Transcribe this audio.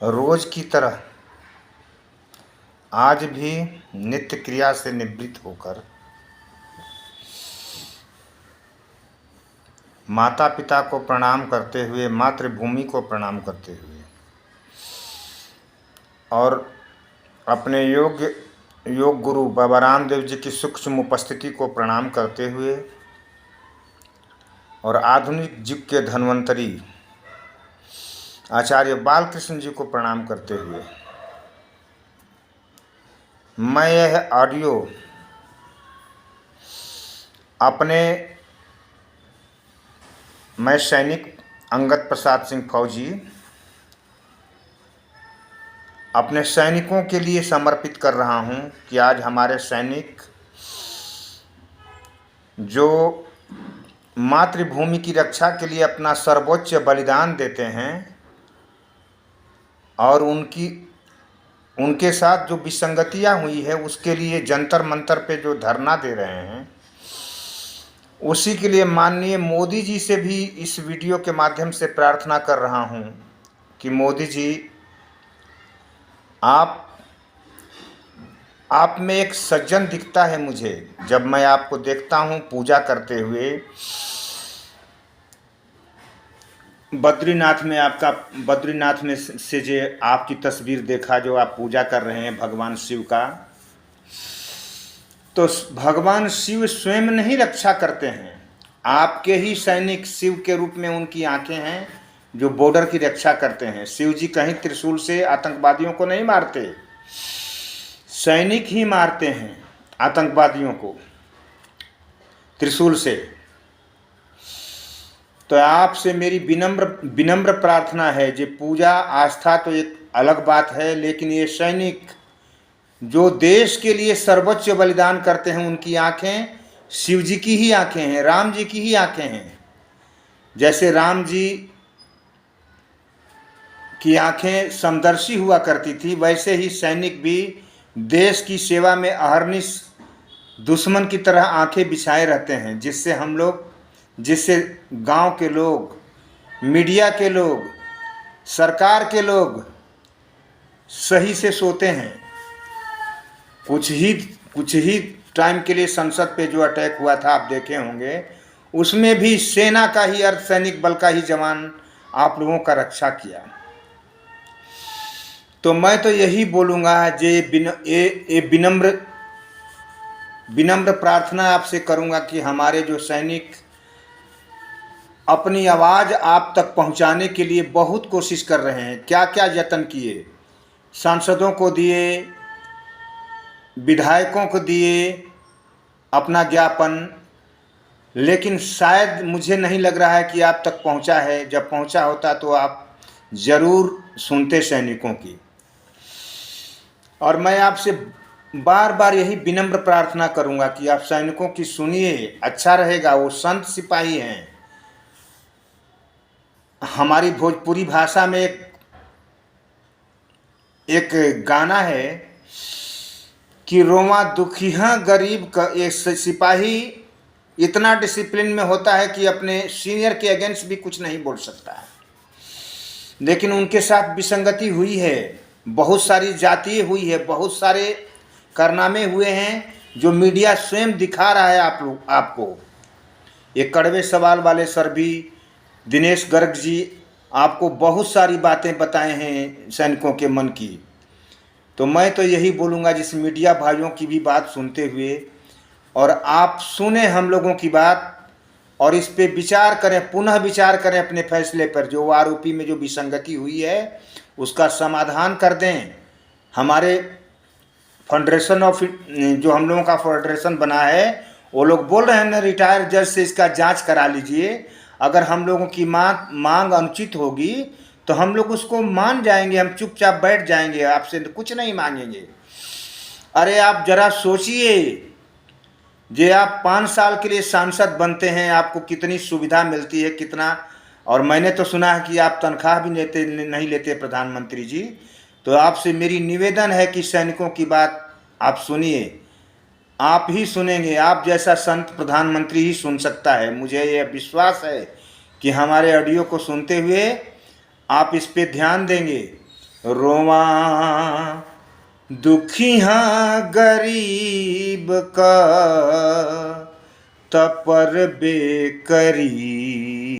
रोज की तरह आज भी नित्य क्रिया से निवृत्त होकर माता पिता को प्रणाम करते हुए, मातृभूमि को प्रणाम करते हुए और अपने योग गुरु बाबा रामदेव जी की सूक्ष्म उपस्थिति को प्रणाम करते हुए और आधुनिक युग के धन्वंतरी आचार्य बालकृष्ण जी को प्रणाम करते हुए मैं यह ऑडियो मैं सैनिक अंगद प्रसाद सिंह फौजी अपने सैनिकों के लिए समर्पित कर रहा हूं कि आज हमारे सैनिक जो मातृभूमि की रक्षा के लिए अपना सर्वोच्च बलिदान देते हैं और उनके साथ जो विसंगतियां हुई है उसके लिए जंतर मंतर पे जो धरना दे रहे हैं, उसी के लिए माननीय मोदी जी से भी इस वीडियो के माध्यम से प्रार्थना कर रहा हूं कि मोदी जी आप में एक सज्जन दिखता है मुझे जब मैं आपको देखता हूं पूजा करते हुए। बद्रीनाथ में से जो आपकी तस्वीर देखा, जो आप पूजा कर रहे हैं भगवान शिव का, तो भगवान शिव स्वयं नहीं रक्षा करते हैं, आपके ही सैनिक शिव के रूप में उनकी आंखें हैं जो बॉर्डर की रक्षा करते हैं। शिव जी कहीं त्रिशूल से आतंकवादियों को नहीं मारते, सैनिक ही मारते हैं आतंकवादियों को त्रिशूल से। तो आपसे मेरी विनम्र प्रार्थना है, जो पूजा आस्था तो एक अलग बात है, लेकिन ये सैनिक जो देश के लिए सर्वोच्च बलिदान करते हैं, उनकी आंखें शिव जी की ही आंखें हैं, राम जी की ही आंखें हैं। जैसे राम जी की आंखें समदर्शी हुआ करती थी, वैसे ही सैनिक भी देश की सेवा में अहर्निश दुश्मन की तरह आंखें बिछाए रहते हैं, जिससे गांव के लोग, मीडिया के लोग, सरकार के लोग सही से सोते हैं। कुछ ही टाइम के लिए संसद पे जो अटैक हुआ था आप देखे होंगे, उसमें भी सेना का ही अर्धसैनिक बल का ही जवान आप लोगों का रक्षा किया। तो मैं तो यही बोलूँगा, ये विनम्र प्रार्थना आपसे करूँगा कि हमारे जो सैनिक अपनी आवाज़ आप तक पहुँचाने के लिए बहुत कोशिश कर रहे हैं, क्या क्या यत्न किए, सांसदों को दिए, विधायकों को दिए अपना ज्ञापन, लेकिन शायद मुझे नहीं लग रहा है कि आप तक पहुंचा है। जब पहुंचा होता तो आप ज़रूर सुनते सैनिकों की। और मैं आपसे बार बार यही विनम्र प्रार्थना करूंगा कि आप सैनिकों की सुनिए, अच्छा रहेगा। वो संत सिपाही हैं। हमारी भोजपुरी भाषा में एक गाना है कि रोमा दुखिया गरीब का, एक सिपाही इतना डिसिप्लिन में होता है कि अपने सीनियर के अगेंस्ट भी कुछ नहीं बोल सकता है, लेकिन उनके साथ विसंगति हुई है, बहुत सारी जातीय हुई है, बहुत सारे कारनामे हुए हैं जो मीडिया स्वयं दिखा रहा है आपको। ये कड़वे सवाल वाले सर भी, दिनेश गर्ग जी, आपको बहुत सारी बातें बताए हैं सैनिकों के मन की। तो मैं तो यही बोलूँगा, जिस मीडिया भाइयों की भी बात सुनते हुए, और आप सुने हम लोगों की बात और इस पे विचार करें, पुनः विचार करें अपने फैसले पर। जो आरोपी में जो विसंगति हुई है उसका समाधान कर दें। हमारे फेडरेशन जो हम लोगों का फेडरेशन बना है, वो लोग बोल रहे हैं ना, रिटायर्ड जज से इसका जांच करा लीजिए। अगर हम लोगों की मांग अनुचित होगी तो हम लोग उसको मान जाएंगे, हम चुपचाप बैठ जाएंगे, आपसे कुछ नहीं मांगेंगे। अरे आप जरा सोचिए, जे आप 5 साल के लिए सांसद बनते हैं, आपको कितनी सुविधा मिलती है, कितना। और मैंने तो सुना है कि आप तनख्वाह भी नहीं लेते प्रधानमंत्री जी। तो आपसे मेरी निवेदन है कि सैनिकों की बात आप सुनिए, आप ही सुनेंगे, आप जैसा संत प्रधानमंत्री ही सुन सकता है। मुझे यह विश्वास है कि हमारे ऑडियो को सुनते हुए आप इस पे ध्यान देंगे। रोमा दुखिया गरीब का तपर बेकरी।